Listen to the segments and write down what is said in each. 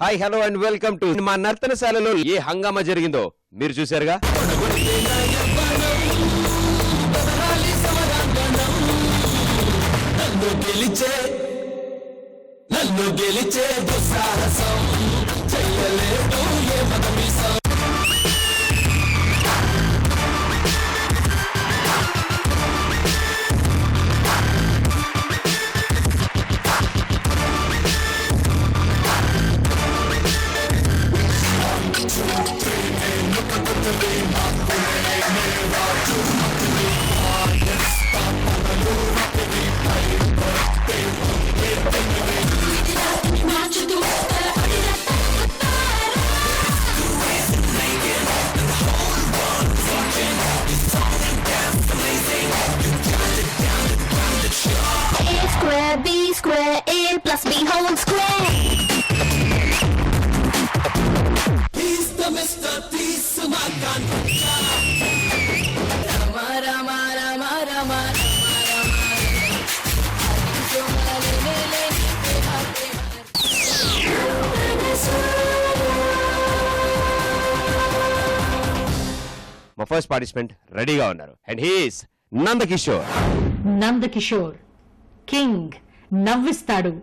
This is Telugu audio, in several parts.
Hi hello and welcome to మా నర్తనశాలలో ఏ హంగామా జరిగిందో మీరు చూశారుగా. నన్ను గెలిచే దుస్సాహసం చెయ్యలేదు ఏ మగమీసం. B square A plus B whole square. He's the Mr. Peace Makan. Rama Rama Rama Rama మా ఫస్ట్ పార్టిసిపెంట్ రెడీగా ఉన్నారు and he is Nandakishore. Nandakishore king నవ్విస్తాడు.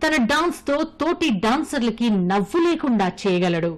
తన డాన్స్ తో తోటి డాన్సర్లకి నవ్వు లేకుండా చేయగలడు.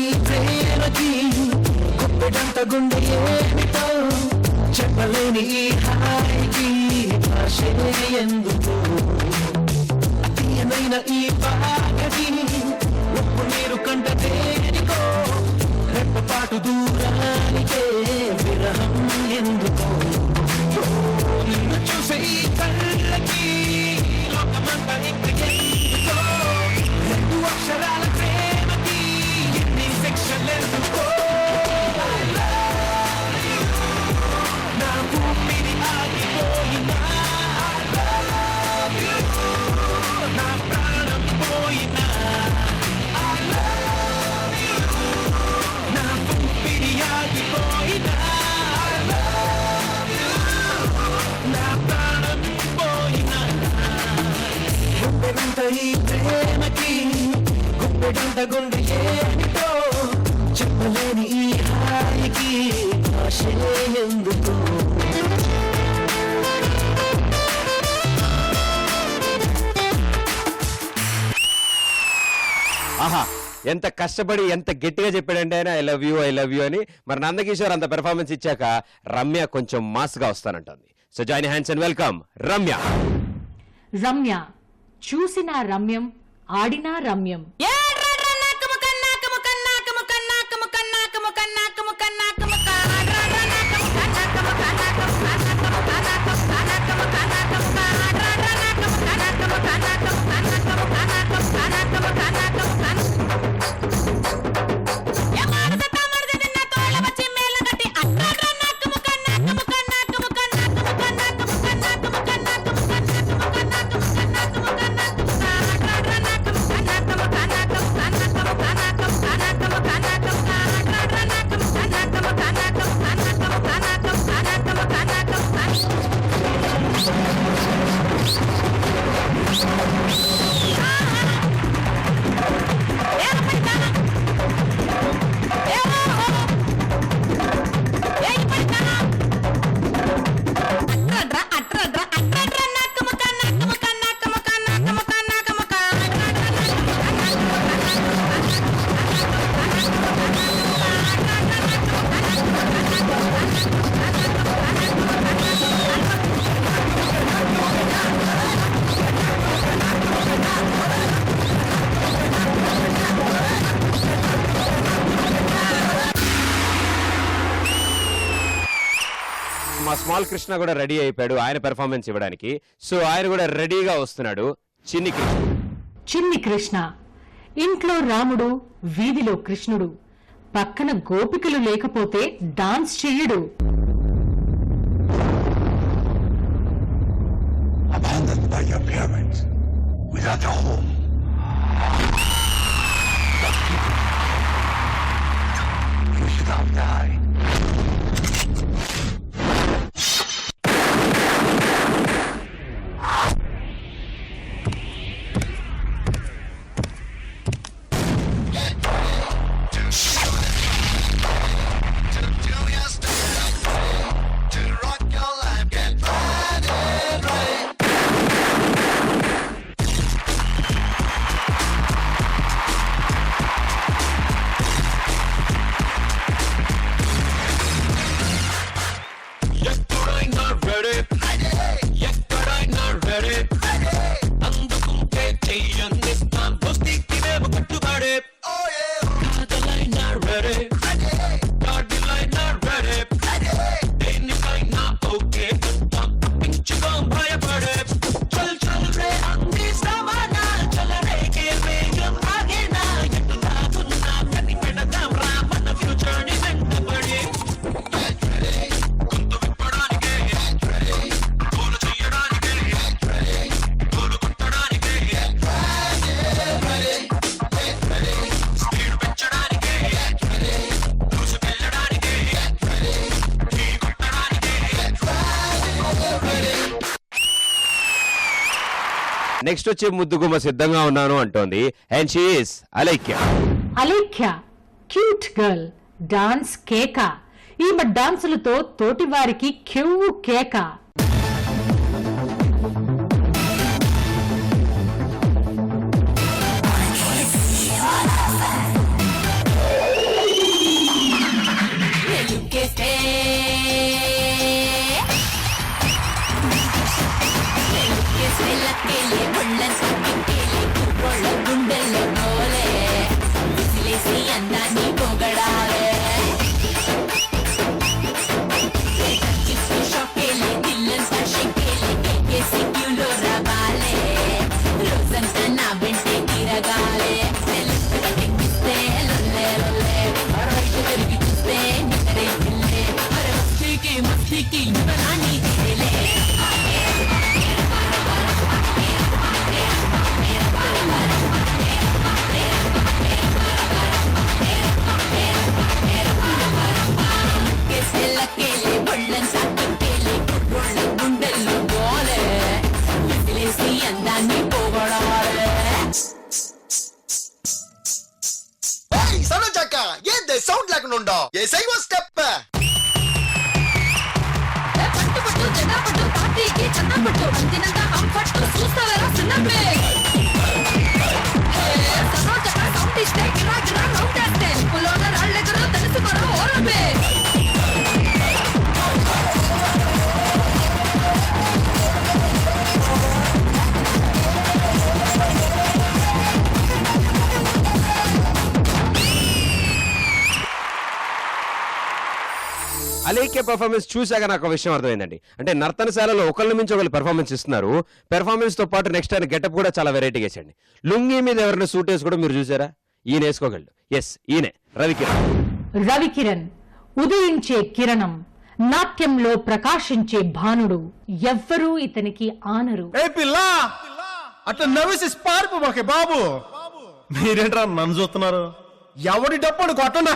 ఈ ప్రేమకి గుప్పెడంత గుండె ఏమిటో చెప్పలేని ఈ హాయికి భాషే ఎందుకు తీయమైన ఈ బాగకి ఉప్పు నీరు కంట దేనికో రెప్పపాటు దూరానికే విరహం ఎందుకో నిన్ను చూసే ఈ కళ్ళకి లోకమంతా ఇంక ఎందుకో రెండు అక్షరాల ఈ ప్రేమకి గుప్పెడంత గుండె ఏమిటో చెప్పలేని ఈ హాయికి భాషే ఎందుకు. ఆహా, ఎంత కష్టపడి ఎంత గట్టిగా చెప్పాడంటే ఆయన ఐ లవ్ యూ అని. మరి నందకిషోర్ అంత పెర్ఫార్మెన్స్ ఇచ్చాక రమ్య కొంచెం మాస్ గా వస్తానంటుంది. So join hands and welcome Ramya. Ramya చూసిన రమ్యం, ఆడినా రమ్యం. మా స్మాల్ కృష్ణ కూడా రెడీ అయిపోయాడు ఆయన పెర్ఫార్మెన్స్ ఇవ్వడానికి. సో ఆయన కూడా రెడీగా వస్తున్నాడు. చిన్ని కృష్ణ. చిన్ని కృష్ణ ఇంట్లో రాముడు, వీధిలో కృష్ణుడు, పక్కన గోపికలు లేకపోతే డాన్స్ చెయ్యడు. Abandoned by your parents, without a home. You should have died. Next వచ్చే ముద్దుగుమ్మ సిద్ధంగా ఉన్నాను అంటోంది. And she is Alaikya. Alekhya cute girl, dance కేక. ఈమె డాన్సులతో తోటి వారికి కెవ్వు కేక. సౌండ్ లేకుండా ఉండో ఏసై ఓ స్టెప్ అలేఖ్య పర్ఫార్మెన్స్ చూశాక నాకు ఒక విషయం అర్థమైందండి. అంటే నర్తనశాలలో ఒకళ్ళ మించి ఒకళ్ళు పెర్ఫార్మెన్స్ ఇస్తున్నారు. పెర్ఫార్మెన్స్ తో పాటు నెక్స్ట్ ఆయన గెటప్ కూడా చాలా వెరైటీగా వేసండి. లుంగీ మీద ఎవరైనా సూట్ వేసుకోవడం మీరు చూసారా? ఈయన వేసుకోగలడు. ఎస్, ఈయనే రవికిరణ్. రవికిరణ్ ఉదయించే కిరణం, నాట్యంలో ప్రకాశించే భానుడు. ఎవ్వరూ ఇతనికి ఆనరు. ఏ పిల్ల అట్లా నవ్వేసి పారిపోకే బాబు. మీరేంట్రా నన్ను చూస్తున్నారు? ఎవడి డప్పుడు కొట్టనా?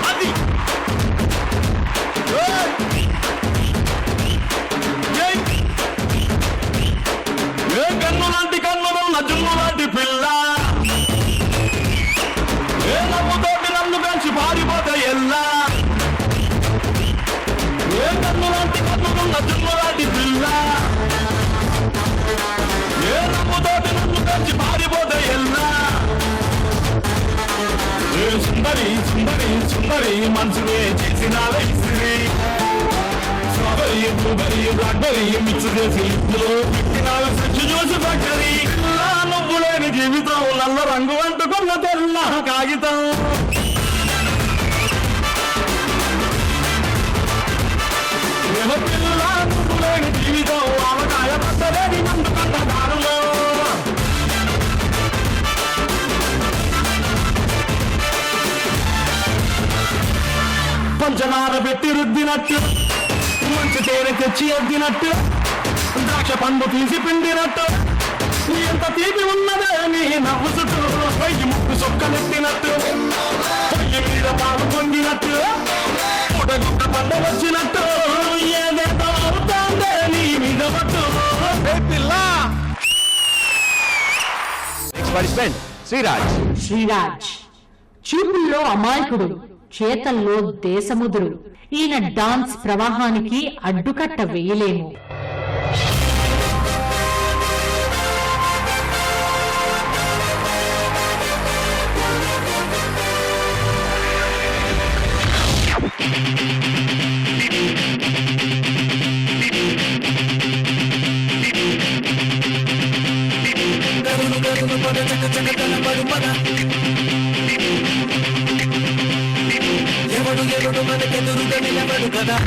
అది ఏ కన్ను లాంటి కన్నులు నజున్ను లాంటి పిల్ల, ఏ నవ్వుతోటి నన్ను పెంచి పారిపోతే ఎల్లా. ఏ కన్ను లాంటి కన్నులు నజున్ను లాంటి పిల్ల, ఏ నవ్వుతోటి నన్ను పెంచి పారిపోతే ఎల్లా. ఏ సుందరి సుందరి సుందరి మనసునే చేసిన ఇస్త్రీ, స్ట్రాబెరీ బ్లూబెరీ బ్లాక్బెరీ మిక్స్ చేసి పెట్టిన స్విచ్ చూసి ఫ్యాక్టరీ. నువ్వు లేని జీవితం నల్ల రంగు అంటుకున్న తెల్ల కాగితం. పిల్ల నువ్వు లేని జీవితం ఆవకాయ పట్టలేని మందు కన్న దారులో. పంచదార పెట్టి రుద్దినట్టు మంచి తేనె తెచ్చి అద్దినట్టు ద్రాక్ష పండు తీసి పిండినట్టు ఎంత తీపి ఉన్నదే నీ నవ్వు చుట్టూ వెయ్యి ముక్కు సొక్కనెత్తినట్టు పొయ్యి మీద పాలు పొంగినట్టు పుటగుట్ట పంట వచ్చినట్టు ఏదేదో అవుతాందే నీ మీద పట్టు నెక్స్ట్ పార్టిసిపెంట్ శ్రీరాజ్. శ్రీరాజ్ చూపుల్లో అమాయకుడు, చేతల్లో దేశముదురు. ఈయన డాన్స్ ప్రవాహానికి అడ్డుకట్ట వేయలేము. ఎవడు ఎవడు మనకెదురుగా నిలబడు కదా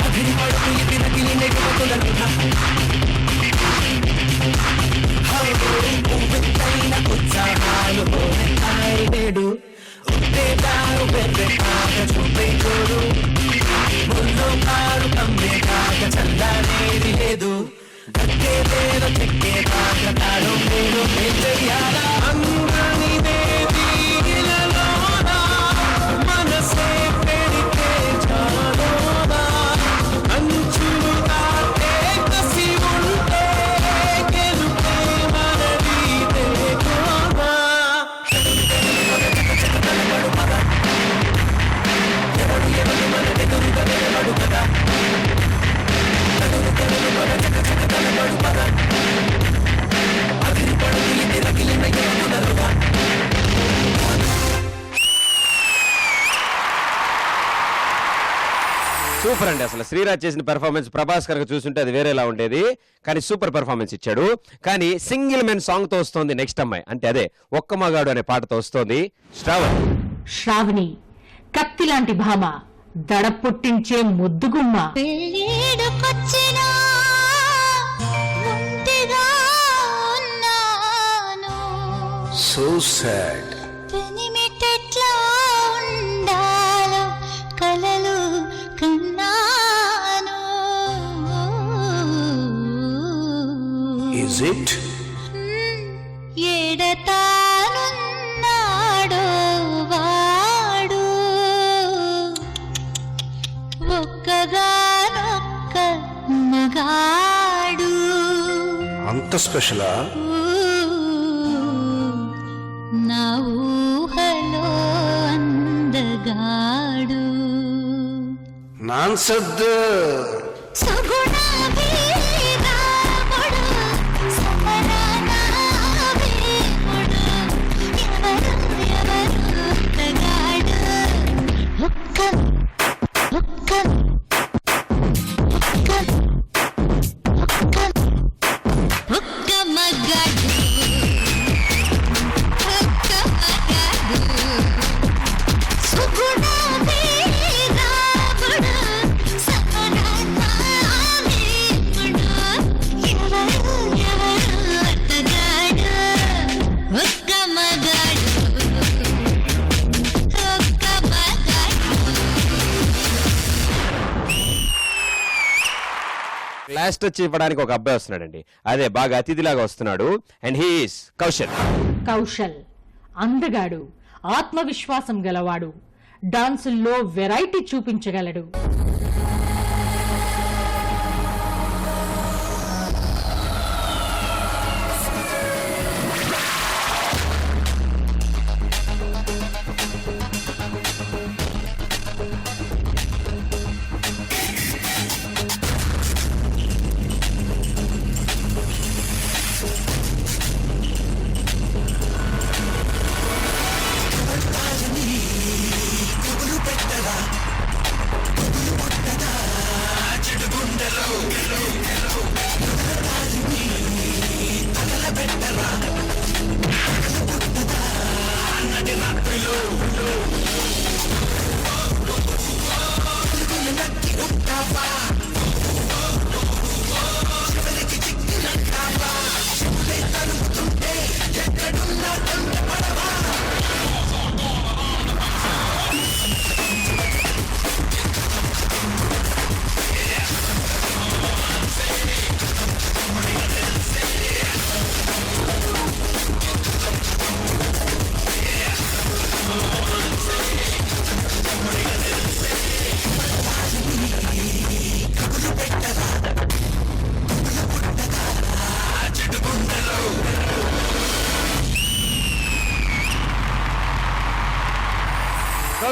అదిరి పడుతూ ఇది నకిలి నెగమతుల కదా ఉవ్వెత్తైన ఉత్సాహాలు నేడు ఉత్తేజాలు పెద్ద కాక చూపే చూడు ముల్లో కారు కమ్మే కాక చల్లానేది లేదు దక్కే లేదు చెక్కే కాక తాడు నేను చెయ్యాలా అంగని దేవి ఇలలోనా మనసే పెడితే చాలోనా అంచులు దాటే కసి ఉంటే గెలుపే మనది దేకోనా ఎవడు ఎవడు మన ఎదురుగా నిలబడు కదా తలబడు పద అదిరి పడుతు ఇది రగిలిన ఏమునరుగా సూపర్ అండి. అసలు శ్రీరాజ్ చేసిన పెర్ఫార్మెన్స్ ప్రభాస్ గారు చూస్తుంటే అది వేరేలా ఉండేది, కానీ సూపర్ పెర్ఫార్మెన్స్ ఇచ్చాడు. కానీ సింగిల్ మెన్ సాంగ్ తో వస్తోంది నెక్స్ట్ అమ్మాయి, అంటే అదే ఒక్క మగాడు అనే పాటతో వస్తోంది శ్రావణ్. శ్రావణి కత్తి లాంటి భామ, దడ పుట్టించే ముద్దుగుమ్మ. పెళ్ళిడుకొచ్చినా ఒంటిగా ఉన్నాను. So sad. పెనిమిటెట్లా ఉండాలో కలలు కన్నాను. Is it? ఎడతానున్నాడో వాడు ఒక్కగానొక్క మగాడు. అంత స్పెషలా? నా ఊహలో అందగాడు. నాన్సద్దు. సుగుణాభిరాముడు, సమరనాభిముడు, ఎవరు ఎవరు అందగాడు. ఒక్క ఒక్క ఒక్క ఒక్క ఒక్క మగాడు. ఒక్క మగాడు. సుగుణాభిరాముడు, సమరనాభిముడు, ఎవరు ఎవరు అందగాడు. ఒక్క మగాడు. ఒక్క మగాడు. లాస్ట్ వచ్చి ఇవ్వడానికి ఒక అబ్బాయి వస్తున్నాడండి, అదే బాగా అతిథిలాగా వస్తున్నాడు. And he's Kaushal. కౌశల్ అందగాడు, ఆత్మవిశ్వాసం గలవాడు, డాన్సుల్లో వెరైటీ చూపించగలడు.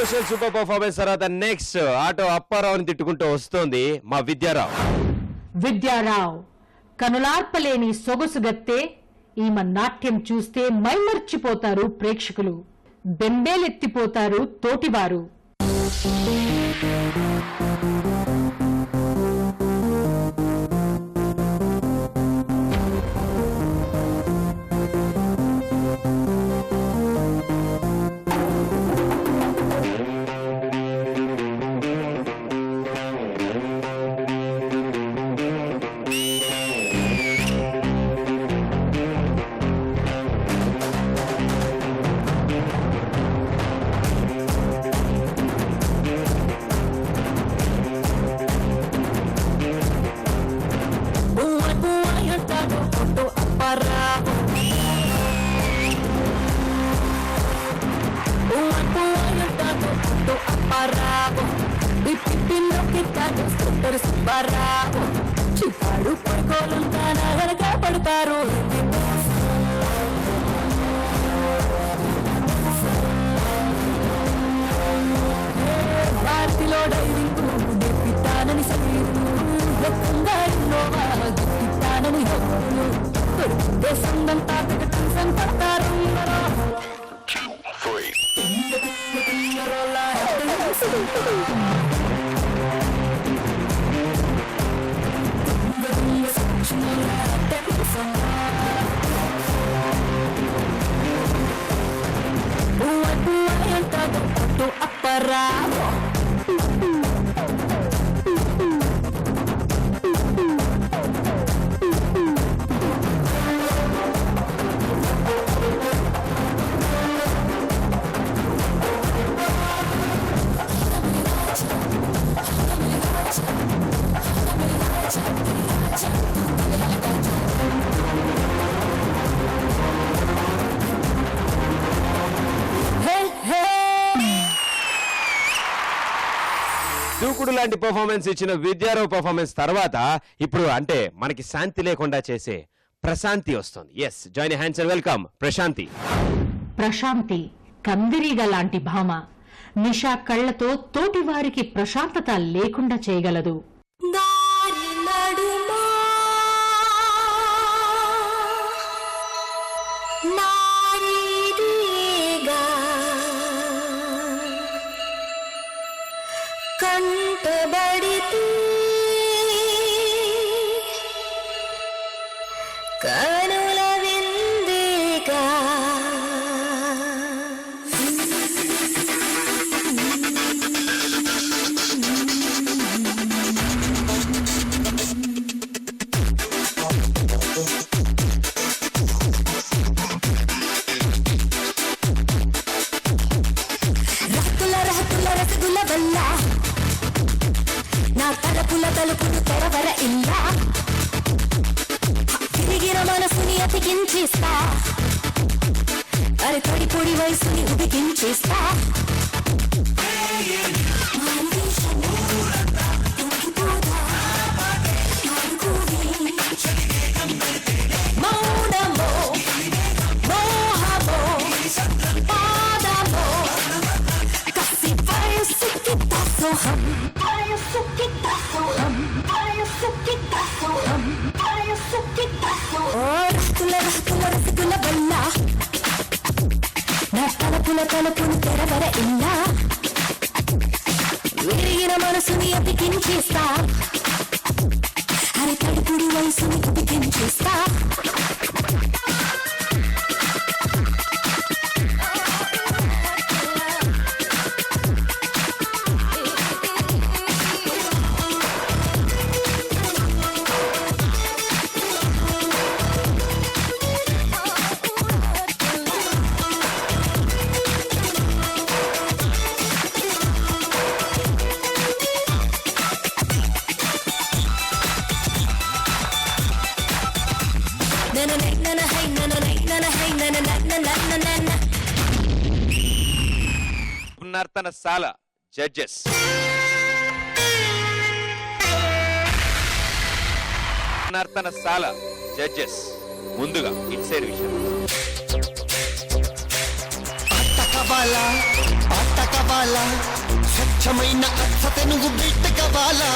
కమర్షియల్ సూపర్ పర్ఫార్మెన్స్ తర్వాత నెక్స్ట్ ఆటో అప్పారావుని తిట్టుకుంటూ వస్తోంది మా విద్యారావు కనులార్పలేని సొగసుగత్తే ఈమె నాట్యం చూస్తే మైమర్చిపోతారు ప్రేక్షకులు, బెంబేలెత్తిపోతారు తోటివారు. చిప్పాడు పడుకోలంతా వెనక పడతారు. వాటిలో డైరింగ్ పిట్టానని శరీరం గిట్టానని హక్కులు సందంతా టెన్షన్ పడతారు. అప్పరావో దూకుడు లాంటి పర్ఫార్మెన్స్ ఇచ్చిన విద్యారావు పర్ఫార్మెన్స్ తర్వాత ఇప్పుడు అంటే మనకి శాంతి లేకుండా చేసే ప్రశాంతి వస్తుంది. Yes join hands and welcome Prashanthi. Prashanthi కందిరీగ లాంటి భామ నిషా కళ్లతో తోటివారికి ప్రశాంతత లేకుండా చేయగలదు. దారి నడుమా నారీగా కంటబడితే కనుల విందేగా రసగుల వల్ల నా తలపుల తలుపులు తెరవర ఇల్లా తిరిగిన మనసుని అతికించేస్తా, అరే తడి పొడి వయసుని ఉడికించేస్తా. మౌనమో మోహమో పాదమో కసి వయసుకి దాసోహం రసగుల వల్ల నా తలుపులు తెరవర ఇల్లా విరిగిన మనసుని అతికించేస్తా, అరే తడుపుడి వయసుని ఉడికించేస్తా. నర్తనశాల జడ్జెస్ ముందుగా ఇట్సేర్ విషయం పట్టకబాల కావాలా స్వచ్ఛమైన అచ్చతే నువ్వు బిడ్డ కావాలా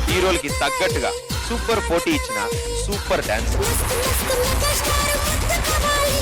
హీరోలకి తగ్గట్టుగా సూపర్ పోటీ ఇచ్చిన సూపర్ డాన్స్ మస్తు మస్తు మెగాస్టార్ ముద్దు కావాలి